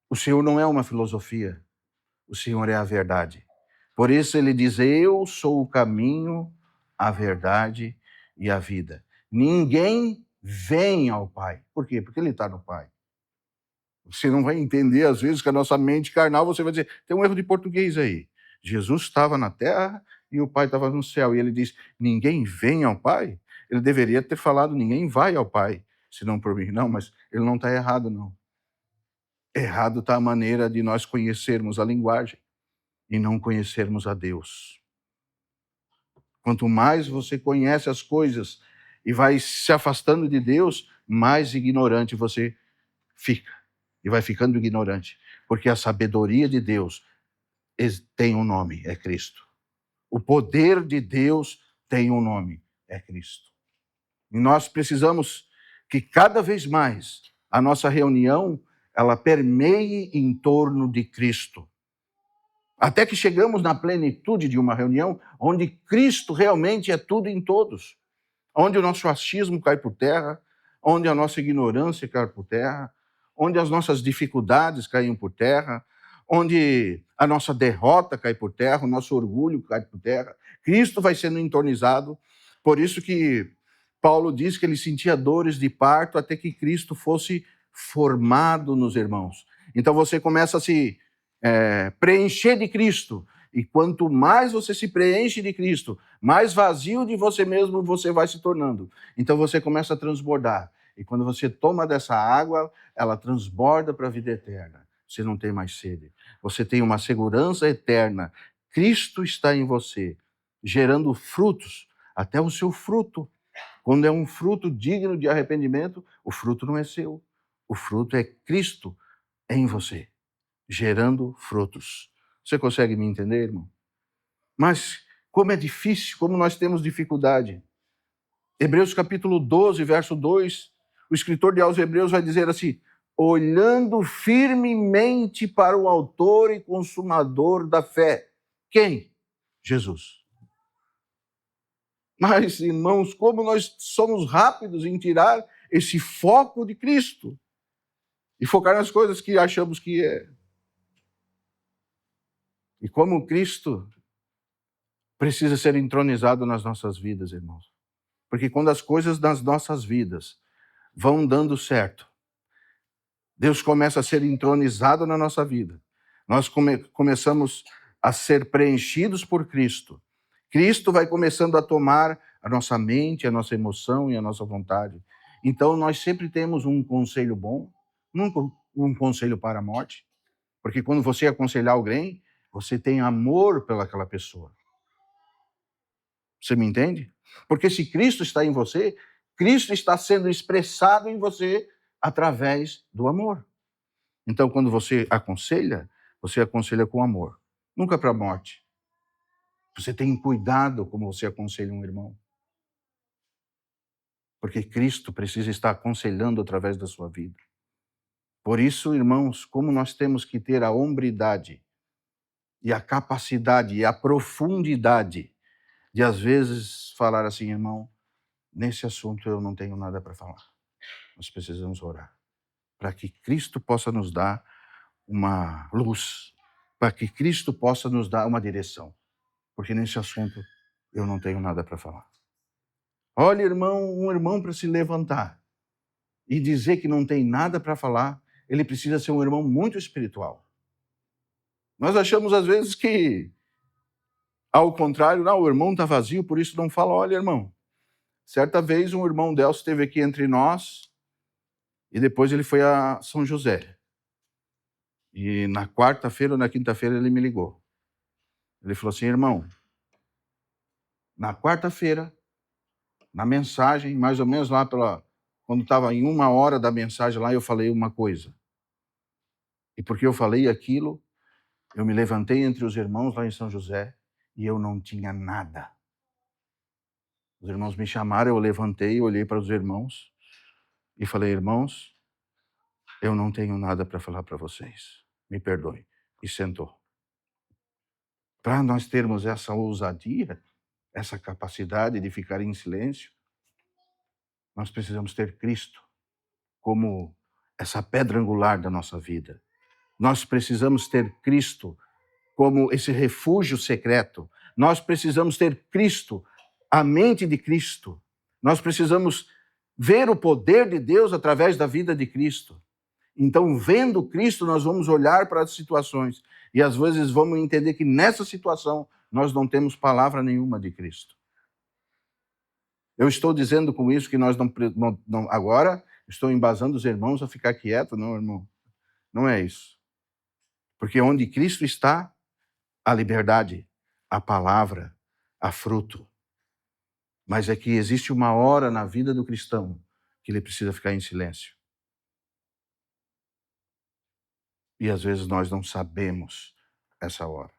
O Senhor não é uma filosofia, o Senhor é a verdade. Por isso ele diz, eu sou o caminho, a verdade e a vida. Ninguém vem ao Pai. Por quê? Porque ele está no Pai. Você não vai entender, às vezes, que a nossa mente carnal, você vai dizer, tem um erro de português aí. Jesus estava na terra e o Pai estava no céu. E ele diz, ninguém vem ao Pai? Ele deveria ter falado, ninguém vai ao Pai, se não por mim. Não, mas ele não está errado, não. Errado está a maneira de nós conhecermos a linguagem e não conhecermos a Deus. Quanto mais você conhece as coisas e vai se afastando de Deus, mais ignorante você fica. E vai ficando ignorante. Porque a sabedoria de Deus tem um nome, é Cristo. O poder de Deus tem um nome, é Cristo. E nós precisamos que cada vez mais a nossa reunião ela permeie em torno de Cristo. Até que chegamos na plenitude de uma reunião onde Cristo realmente é tudo em todos. Onde o nosso achismo cai por terra, onde a nossa ignorância cai por terra, onde as nossas dificuldades caem por terra, onde a nossa derrota cai por terra, o nosso orgulho cai por terra. Cristo vai sendo entronizado. Por isso que Paulo diz que ele sentia dores de parto até que Cristo fosse formado nos irmãos. Então você começa a se preencher de Cristo. E quanto mais você se preenche de Cristo, mais vazio de você mesmo você vai se tornando. Então você começa a transbordar. E quando você toma dessa água, ela transborda para a vida eterna. Você não tem mais sede. Você tem uma segurança eterna. Cristo está em você, gerando frutos. Até o seu fruto. Quando é um fruto digno de arrependimento, o fruto não é seu. O fruto é Cristo em você, gerando frutos. Você consegue me entender, irmão? Mas como é difícil, como nós temos dificuldade. Hebreus capítulo 12, verso 2, o escritor de aos Hebreus vai dizer assim, olhando firmemente para o autor e consumador da fé. Quem? Jesus. Mas, irmãos, como nós somos rápidos em tirar esse foco de Cristo e focar nas coisas que achamos que é. E como Cristo precisa ser entronizado nas nossas vidas, irmãos. Porque quando as coisas das nossas vidas vão dando certo, Deus começa a ser entronizado na nossa vida. Nós começamos a ser preenchidos por Cristo. Cristo vai começando a tomar a nossa mente, a nossa emoção e a nossa vontade. Então, nós sempre temos um conselho bom, nunca um conselho para a morte. Porque quando você aconselhar alguém, você tem amor pelaquela pessoa. Você me entende? Porque se Cristo está em você, Cristo está sendo expressado em você através do amor. Então, quando você aconselha com amor, nunca para a morte. Você tem cuidado como você aconselha um irmão. Porque Cristo precisa estar aconselhando através da sua vida. Por isso, irmãos, como nós temos que ter a hombridade e a capacidade e a profundidade de, às vezes, falar assim, irmão, nesse assunto eu não tenho nada para falar. Nós precisamos orar para que Cristo possa nos dar uma luz, para que Cristo possa nos dar uma direção. Porque nesse assunto eu não tenho nada para falar. Olha, irmão, um irmão para se levantar e dizer que não tem nada para falar, ele precisa ser um irmão muito espiritual. Nós achamos às vezes que, ao contrário, não, o irmão está vazio, por isso não fala. Olha, irmão, certa vez um irmão Delcio esteve aqui entre nós e depois ele foi a São José. E na quarta-feira ou na quinta-feira ele me ligou. Ele falou assim, irmão, na quarta-feira, na mensagem, mais ou menos lá quando estava em 1 hora da mensagem lá, eu falei uma coisa. E porque eu falei aquilo, eu me levantei entre os irmãos lá em São José e eu não tinha nada. Os irmãos me chamaram, eu levantei, olhei para os irmãos e falei, irmãos, eu não tenho nada para falar para vocês. Me perdoem. E sentou. Para nós termos essa ousadia, essa capacidade de ficar em silêncio, nós precisamos ter Cristo como essa pedra angular da nossa vida. Nós precisamos ter Cristo como esse refúgio secreto. Nós precisamos ter Cristo, a mente de Cristo. Nós precisamos ver o poder de Deus através da vida de Cristo. Então, vendo Cristo, nós vamos olhar para as situações e às vezes vamos entender que nessa situação nós não temos palavra nenhuma de Cristo. Eu estou dizendo com isso que nós não agora estou embasando os irmãos a ficar quieto, não, irmão. Não é isso. Porque onde Cristo está, a liberdade, a palavra, a fruto. Mas é que existe uma hora na vida do cristão que ele precisa ficar em silêncio. E às vezes nós não sabemos essa hora.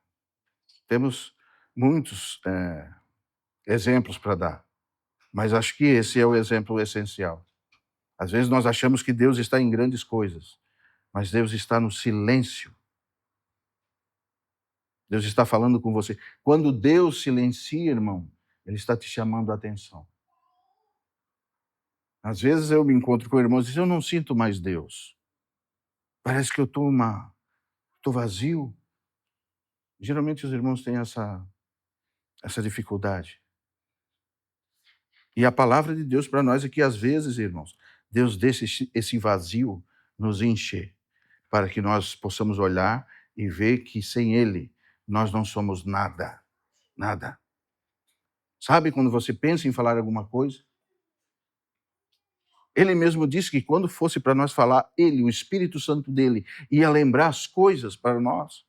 Temos muitos exemplos para dar, mas acho que esse é o exemplo essencial. Às vezes nós achamos que Deus está em grandes coisas, mas Deus está no silêncio. Deus está falando com você. Quando Deus silencia, irmão, Ele está te chamando a atenção. Às vezes eu me encontro com irmãos e dizem, eu não sinto mais Deus. Parece que eu estou vazio. Geralmente os irmãos têm essa dificuldade. E a palavra de Deus para nós é que às vezes, irmãos, Deus deixa esse vazio nos encher, para que nós possamos olhar e ver que sem Ele nós não somos nada, nada. Sabe quando você pensa em falar alguma coisa? Ele mesmo disse que quando fosse para nós falar, Ele, o Espírito Santo dele, ia lembrar as coisas para nós.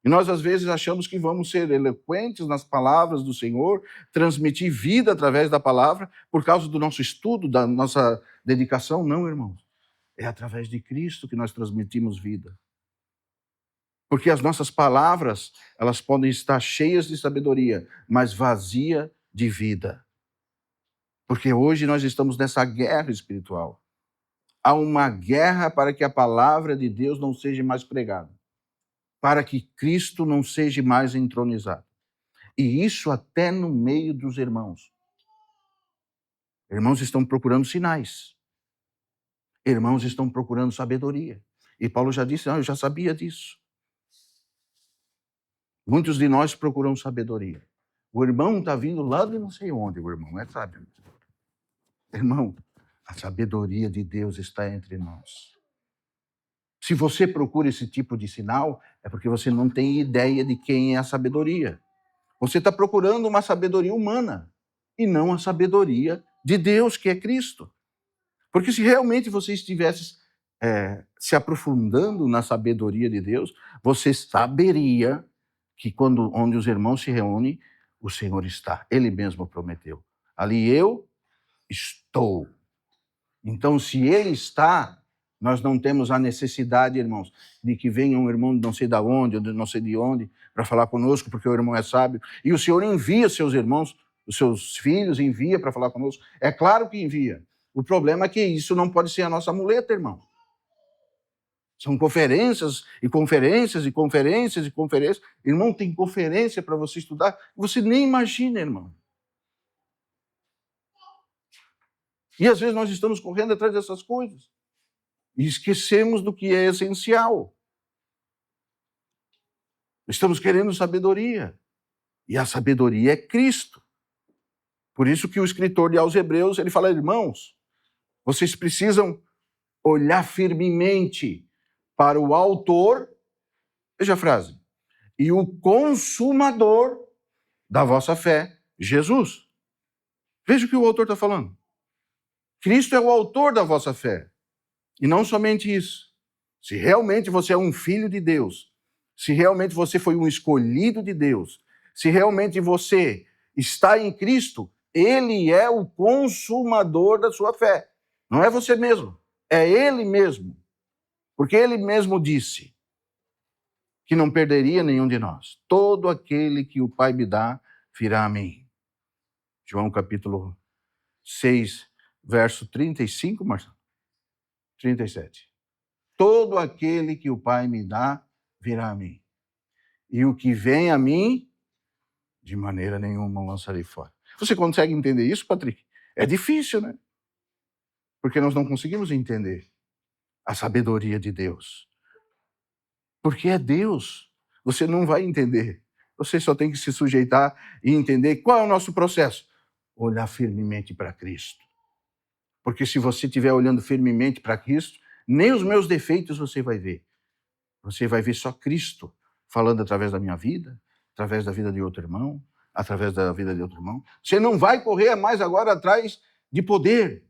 E nós, às vezes, achamos que vamos ser eloquentes nas palavras do Senhor, transmitir vida através da palavra, por causa do nosso estudo, da nossa dedicação. Não, irmãos. É através de Cristo que nós transmitimos vida. Porque as nossas palavras, elas podem estar cheias de sabedoria, mas vazia de vida. Porque hoje nós estamos nessa guerra espiritual. Há uma guerra para que a palavra de Deus não seja mais pregada, para que Cristo não seja mais entronizado. E isso até no meio dos irmãos. Irmãos estão procurando sinais. Irmãos estão procurando sabedoria. E Paulo já disse, eu já sabia disso. Muitos de nós procuram sabedoria. O irmão está vindo lá de não sei onde, o irmão é sábio. Irmão, a sabedoria de Deus está entre nós. Se você procura esse tipo de sinal, é porque você não tem ideia de quem é a sabedoria. Você está procurando uma sabedoria humana e não a sabedoria de Deus, que é Cristo. Porque se realmente você estivesse se aprofundando na sabedoria de Deus, você saberia que onde os irmãos se reúnem, o Senhor está. Ele mesmo prometeu. Ali eu estou. Então, se Ele está, nós não temos a necessidade, irmãos, de que venha um irmão de não sei de onde, ou de não sei de onde, para falar conosco, porque o irmão é sábio. E o Senhor envia seus irmãos, os seus filhos, envia para falar conosco. É claro que envia. O problema é que isso não pode ser a nossa muleta, irmão. São conferências e conferências e conferências e conferências. Irmão, tem conferência para você estudar. Você nem imagina, irmão. E às vezes nós estamos correndo atrás dessas coisas. E esquecemos do que é essencial. Estamos querendo sabedoria. E a sabedoria é Cristo. Por isso que o escritor aos Hebreus, ele fala, irmãos, vocês precisam olhar firmemente para o autor, veja a frase, e o consumador da vossa fé, Jesus. Veja o que o autor está falando. Cristo é o autor da vossa fé. E não somente isso. Se realmente você é um filho de Deus, se realmente você foi um escolhido de Deus, se realmente você está em Cristo, Ele é o consumador da sua fé. Não é você mesmo, é Ele mesmo. Porque Ele mesmo disse que não perderia nenhum de nós. Todo aquele que o Pai me dá, virá a mim. João capítulo 6, verso 35, Marcelo? 37. Todo aquele que o Pai me dá, virá a mim. E o que vem a mim, de maneira nenhuma lançarei fora. Você consegue entender isso, Patrick? É difícil, né? Porque nós não conseguimos entender a sabedoria de Deus. Porque é Deus. Você não vai entender. Você só tem que se sujeitar e entender qual é o nosso processo. Olhar firmemente para Cristo. Porque se você estiver olhando firmemente para Cristo, nem os meus defeitos você vai ver. Você vai ver só Cristo falando através da minha vida, através da vida de outro irmão, através da vida de outro irmão. Você não vai correr mais agora atrás de poder,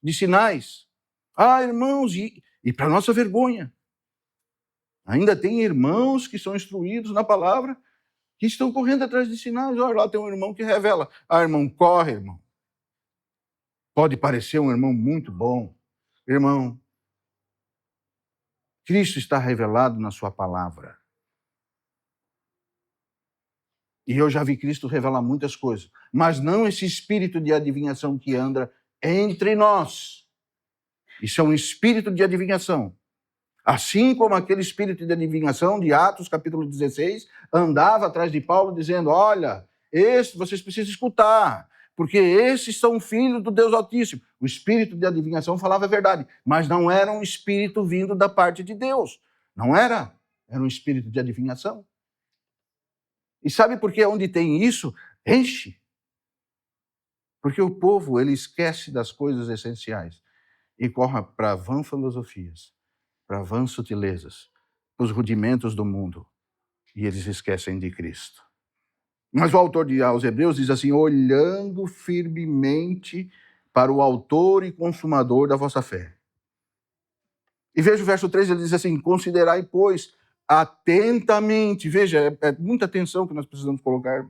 de sinais. Ah, irmãos, e para nossa vergonha, ainda tem irmãos que são instruídos na palavra, que estão correndo atrás de sinais. Olha, lá tem um irmão que revela. Ah, irmão, corre, irmão. Pode parecer um irmão muito bom. Irmão, Cristo está revelado na sua palavra. E eu já vi Cristo revelar muitas coisas, mas não esse espírito de adivinhação que anda entre nós. Isso é um espírito de adivinhação. Assim como aquele espírito de adivinhação de Atos, capítulo 16, andava atrás de Paulo dizendo, olha, vocês precisam escutar, porque esses são filhos do Deus Altíssimo. O espírito de adivinhação falava a verdade, mas não era um espírito vindo da parte de Deus. Não era. Era um espírito de adivinhação. E sabe por que onde tem isso, enche? Porque o povo, ele esquece das coisas essenciais e corre para vãs filosofias, para vãs sutilezas, os rudimentos do mundo, e eles esquecem de Cristo. Mas o autor aos Hebreus diz assim, olhando firmemente para o autor e consumador da vossa fé. E veja o verso 3, ele diz assim, considerai, pois, atentamente, veja, é muita atenção que nós precisamos colocar,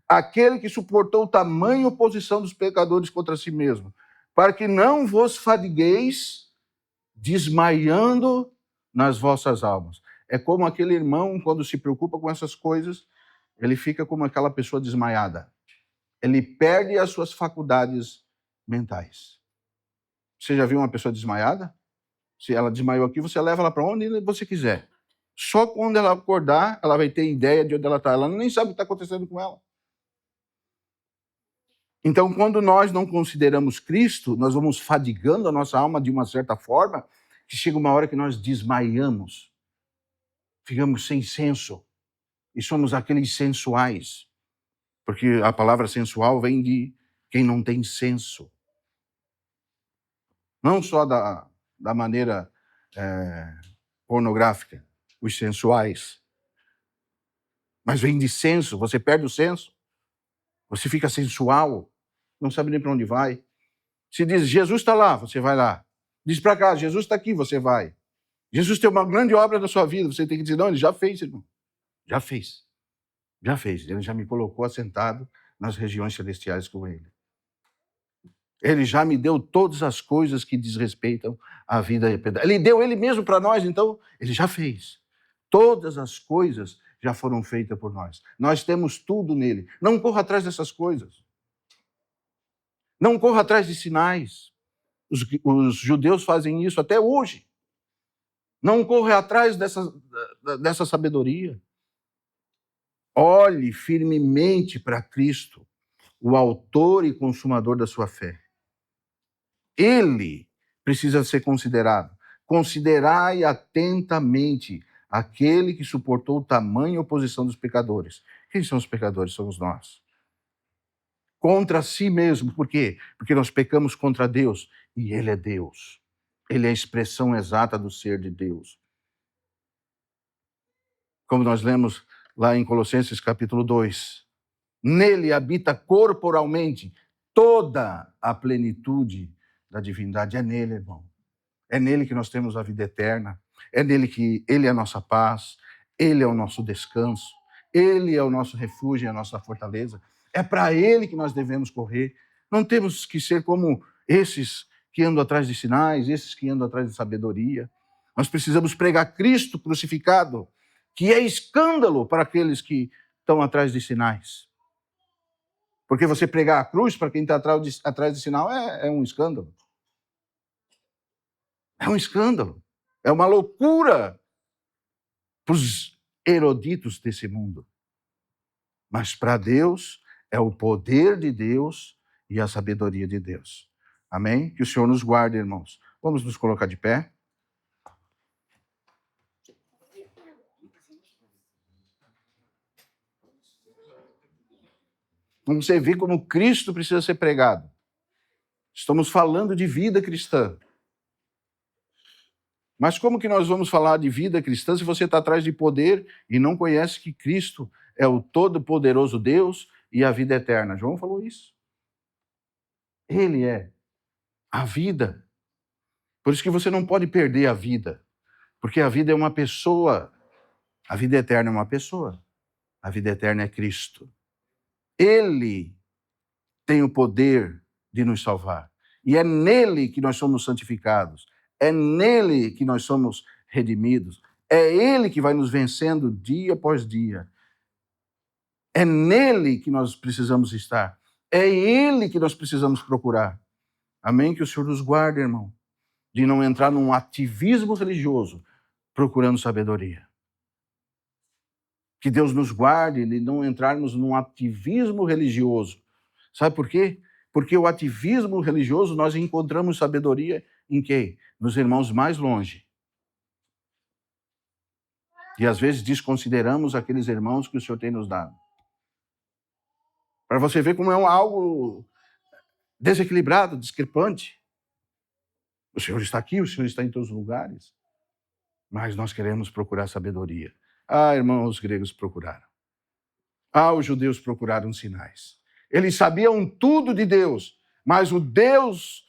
aquele que suportou tamanha oposição dos pecadores contra si mesmo, para que não vos fadigueis desmaiando nas vossas almas. É como aquele irmão, quando se preocupa com essas coisas, ele fica como aquela pessoa desmaiada. Ele perde as suas faculdades mentais. Você já viu uma pessoa desmaiada? Se ela desmaiou aqui, você leva ela para onde você quiser. Só quando ela acordar, ela vai ter ideia de onde ela está. Ela nem sabe o que está acontecendo com ela. Então, quando nós não consideramos Cristo, nós vamos fadigando a nossa alma de uma certa forma, que chega uma hora que nós desmaiamos. Ficamos sem senso. E somos aqueles sensuais. Porque a palavra sensual vem de quem não tem senso. Não só da maneira pornográfica, os sensuais. Mas vem de senso, você perde o senso. Você fica sensual, não sabe nem para onde vai. Se diz, Jesus está lá, você vai lá. Diz para cá, Jesus está aqui, você vai. Jesus tem uma grande obra na sua vida, você tem que dizer, não, ele já fez, irmão. Já fez. Já fez. Ele já me colocou assentado nas regiões celestiais com ele. Ele já me deu todas as coisas que diz respeitam à vida eterna. Ele deu ele mesmo para nós, então ele já fez. Todas as coisas já foram feitas por nós. Nós temos tudo nele. Não corra atrás dessas coisas. Não corra atrás de sinais. Os judeus fazem isso até hoje. Não corra atrás dessa sabedoria. Olhe firmemente para Cristo, o autor e consumador da sua fé. Ele precisa ser considerado. Considerai atentamente aquele que suportou tamanha oposição dos pecadores. Quem são os pecadores? Somos nós. Contra si mesmo. Por quê? Porque nós pecamos contra Deus e Ele é Deus. Ele é a expressão exata do ser de Deus. Como nós lemos lá em Colossenses capítulo 2. Nele habita corporalmente toda a plenitude da divindade. É nele, irmão. É nele que nós temos a vida eterna. É nele que ele é a nossa paz. Ele é o nosso descanso. Ele é o nosso refúgio e a nossa fortaleza. É para ele que nós devemos correr. Não temos que ser como esses que andam atrás de sinais, esses que andam atrás de sabedoria. Nós precisamos pregar Cristo crucificado, que é escândalo para aqueles que estão atrás de sinais. Porque você pregar a cruz para quem está atrás de sinal é um escândalo. É um escândalo. É uma loucura para os eruditos desse mundo. Mas para Deus é o poder de Deus e a sabedoria de Deus. Amém? Que o Senhor nos guarde, irmãos. Vamos nos colocar de pé. Vamos ver como Cristo precisa ser pregado. Estamos falando de vida cristã. Mas como que nós vamos falar de vida cristã se você está atrás de poder e não conhece que Cristo é o todo-poderoso Deus e a vida eterna? João falou isso. Ele é a vida. Por isso que você não pode perder a vida. Porque a vida é uma pessoa. A vida eterna é uma pessoa. A vida eterna é Cristo. Ele tem o poder de nos salvar. E é nele que nós somos santificados. É nele que nós somos redimidos. É ele que vai nos vencendo dia após dia. É nele que nós precisamos estar. É ele que nós precisamos procurar. Amém? Que o Senhor nos guarde, irmão, de não entrar num ativismo religioso procurando sabedoria. Que Deus nos guarde de não entrarmos num ativismo religioso. Sabe por quê? Porque o ativismo religioso nós encontramos sabedoria em quem? Nos irmãos mais longe. E às vezes desconsideramos aqueles irmãos que o Senhor tem nos dado. Para você ver como é algo desequilibrado, discrepante. O Senhor está aqui, o Senhor está em todos os lugares. Mas nós queremos procurar sabedoria. Ah, irmãos, os gregos procuraram. Ah, os judeus procuraram sinais. Eles sabiam tudo de Deus, mas o Deus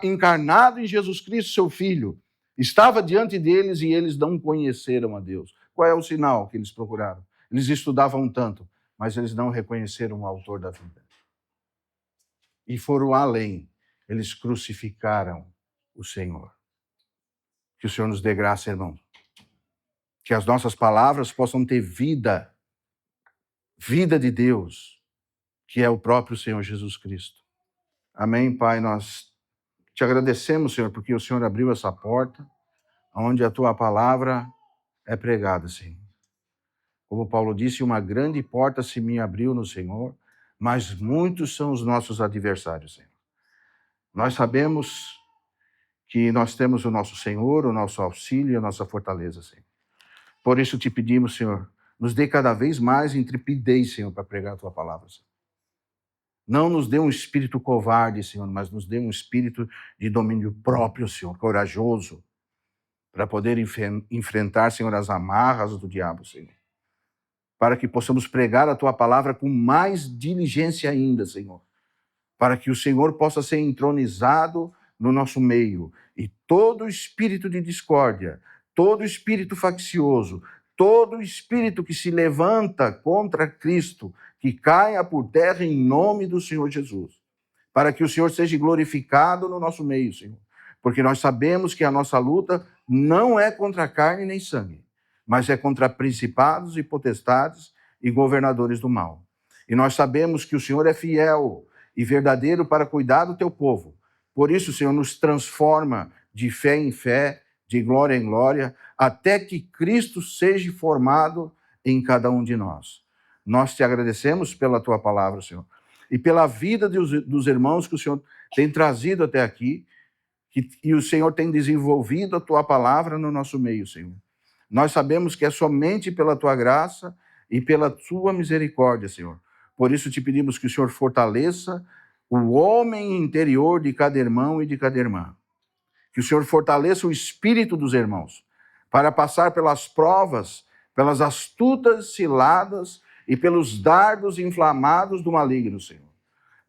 encarnado em Jesus Cristo, seu Filho, estava diante deles e eles não conheceram a Deus. Qual é o sinal que eles procuraram? Eles estudavam tanto, mas eles não reconheceram o autor da vida. E foram além. Eles crucificaram o Senhor. Que o Senhor nos dê graça, irmão. Que as nossas palavras possam ter vida de Deus, que é o próprio Senhor Jesus Cristo. Amém, Pai? Nós te agradecemos, Senhor, porque o Senhor abriu essa porta, onde a tua palavra é pregada, Senhor. Como Paulo disse, uma grande porta se me abriu no Senhor, mas muitos são os nossos adversários, Senhor. Nós sabemos que nós temos o nosso Senhor, o nosso auxílio e a nossa fortaleza, Senhor. Por isso te pedimos, Senhor, nos dê cada vez mais intrepidez, Senhor, para pregar a tua palavra, Senhor. Não nos dê um espírito covarde, Senhor, mas nos dê um espírito de domínio próprio, Senhor, corajoso, para poder enfrentar, Senhor, as amarras do diabo, Senhor. Para que possamos pregar a tua palavra com mais diligência ainda, Senhor. Para que o Senhor possa ser entronizado no nosso meio. E todo espírito de discórdia, todo espírito faccioso, todo espírito que se levanta contra Cristo, que caia por terra em nome do Senhor Jesus, para que o Senhor seja glorificado no nosso meio, Senhor. Porque nós sabemos que a nossa luta não é contra carne nem sangue, mas é contra principados e potestades e governadores do mal. E nós sabemos que o Senhor é fiel e verdadeiro para cuidar do teu povo. Por isso, Senhor, nos transforma de fé em fé, de glória em glória, até que Cristo seja formado em cada um de nós. Nós te agradecemos pela tua palavra, Senhor, e pela vida dos irmãos que o Senhor tem trazido até aqui, e o Senhor tem desenvolvido a tua palavra no nosso meio, Senhor. Nós sabemos que é somente pela tua graça e pela tua misericórdia, Senhor. Por isso te pedimos que o Senhor fortaleça o homem interior de cada irmão e de cada irmã. Que o Senhor fortaleça o espírito dos irmãos para passar pelas provas, pelas astutas ciladas e pelos dardos inflamados do maligno, Senhor.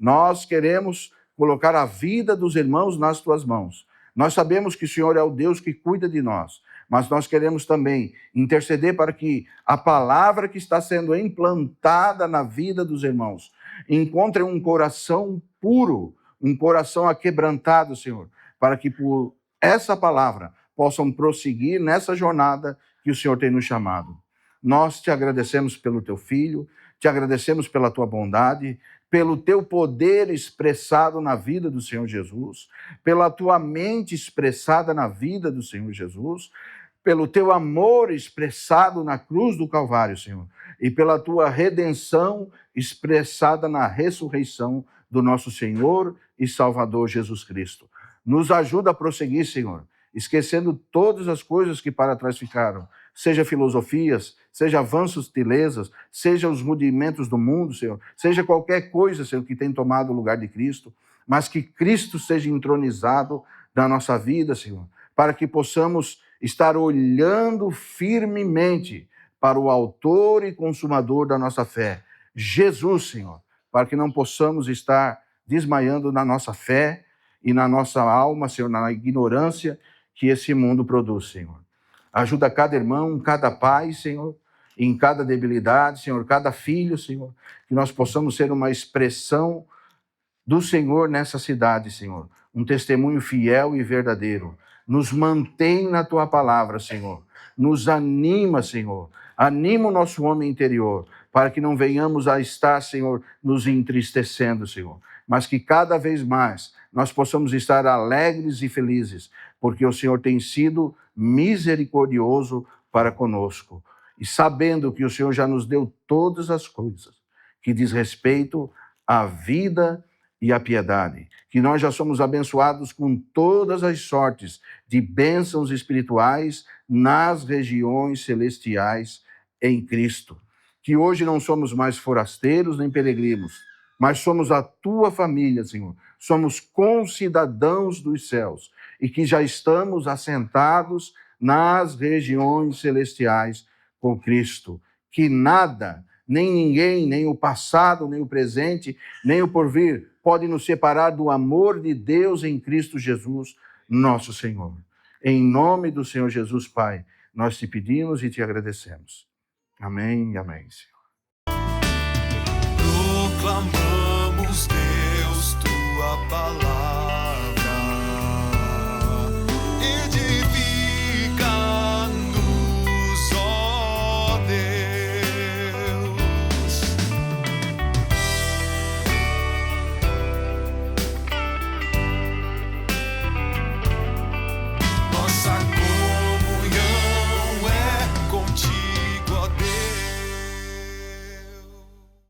Nós queremos colocar a vida dos irmãos nas tuas mãos. Nós sabemos que o Senhor é o Deus que cuida de nós, mas nós queremos também interceder para que a palavra que está sendo implantada na vida dos irmãos encontre um coração puro, um coração aquebrantado, Senhor, para que por essa palavra possam prosseguir nessa jornada que o Senhor tem nos chamado. Nós te agradecemos pelo teu Filho, te agradecemos pela tua bondade, pelo teu poder expressado na vida do Senhor Jesus, pela tua mente expressada na vida do Senhor Jesus, pelo teu amor expressado na cruz do Calvário, Senhor, e pela tua redenção expressada na ressurreição do nosso Senhor e Salvador Jesus Cristo. Nos ajuda a prosseguir, Senhor, esquecendo todas as coisas que para trás ficaram, seja filosofias, seja avanços, tilezas, seja os rudimentos do mundo, Senhor, seja qualquer coisa, Senhor, que tem tomado o lugar de Cristo, mas que Cristo seja entronizado na nossa vida, Senhor, para que possamos estar olhando firmemente para o autor e consumador da nossa fé, Jesus, Senhor, para que não possamos estar desmaiando na nossa fé e na nossa alma, Senhor, na ignorância que esse mundo produz, Senhor. Ajuda cada irmão, cada pai, Senhor, em cada debilidade, Senhor, cada filho, Senhor, que nós possamos ser uma expressão do Senhor nessa cidade, Senhor, um testemunho fiel e verdadeiro. Nos mantém na tua palavra, Senhor. Nos anima, Senhor. Anima o nosso homem interior, para que não venhamos a estar, Senhor, nos entristecendo, Senhor, mas que cada vez mais nós possamos estar alegres e felizes, porque o Senhor tem sido misericordioso para conosco. E sabendo que o Senhor já nos deu todas as coisas que diz respeito à vida e à piedade, que nós já somos abençoados com todas as sortes de bênçãos espirituais nas regiões celestiais em Cristo, que hoje não somos mais forasteiros nem peregrinos, mas somos a tua família, Senhor, somos concidadãos dos céus e que já estamos assentados nas regiões celestiais com Cristo, que nada, nem ninguém, nem o passado, nem o presente, nem o porvir, pode nos separar do amor de Deus em Cristo Jesus, nosso Senhor. Em nome do Senhor Jesus, Pai, nós te pedimos e te agradecemos. Amém e amém, Senhor. Proclamamos, Deus, tua palavra.